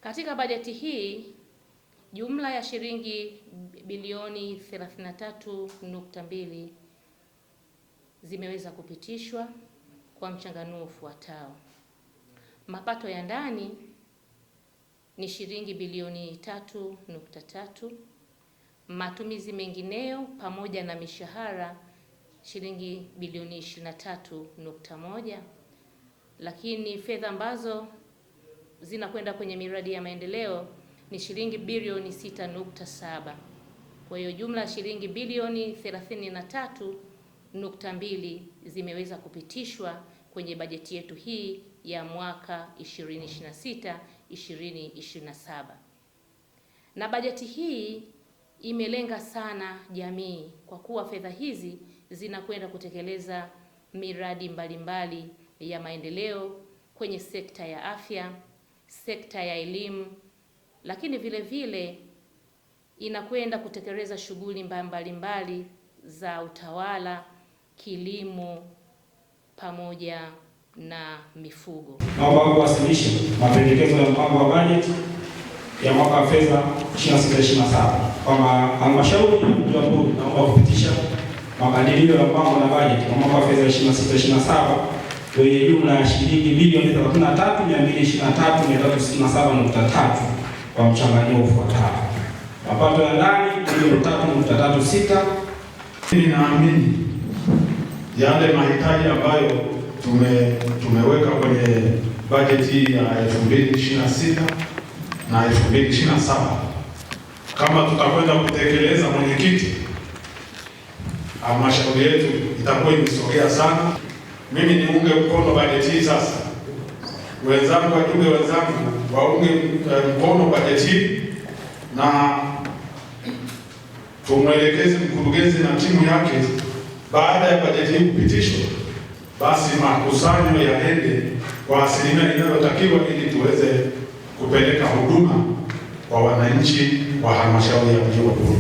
Katika bajeti hii jumla ya shilingi bilioni 33.2 zimeweza kupitishwa kwa mchanganuo ufuatao. Mapato ya ndani ni shilingi bilioni 3.3, matumizi mengineyo pamoja na mishahara shilingi bilioni 23.1, lakini fedha ambazo zinakwenda kwenye miradi ya maendeleo ni shilingi bilioni 6.7. Kwa hiyo jumla ya shilingi bilioni 33.2 zimeweza kupitishwa kwenye bajeti yetu hii ya mwaka 2026-2027. Na bajeti hii imelenga sana jamii kwa kuwa fedha hizi zinakwenda kutekeleza miradi mbalimbali ya maendeleo kwenye sekta ya afya, sekta ya elimu, lakini vile vile inakwenda kutekeleza shughuli mbalimbali za utawala, kilimo pamoja na mifugo. Naomba kuwasilisha mapendekezo ya mpango wa bajeti ya mwaka wa fedha 26/27 kwamba halmashauri ya mji wa Mbulu naomba kupitisha makadirio ya mpango na bajeti kwa mwaka wa fedha 26/27 wenye jumla ya shilingi bilioni 33,223,367.3 kwa mchanganyiko ufuatao. Mapato ya ndani bilioni 3.36. Ninaamini yale mahitaji ambayo tumeweka kwenye bajeti ya 2026 na 2027 kama tutakwenda kutekeleza, mwenyekiti, halmashauri yetu itakuwa imesogea sana. Mimi niunge mkono bajeti hii sasa. Wenzangu, wajumbe wenzangu, waunge mkono bajeti hii na tumwelekeze mkurugenzi na timu yake, baada ya bajeti hii kupitishwa, basi makusanyo yaende kwa asilimia inayotakiwa ili tuweze kupeleka huduma kwa wananchi wa halmashauri ya mji wa Mbulu.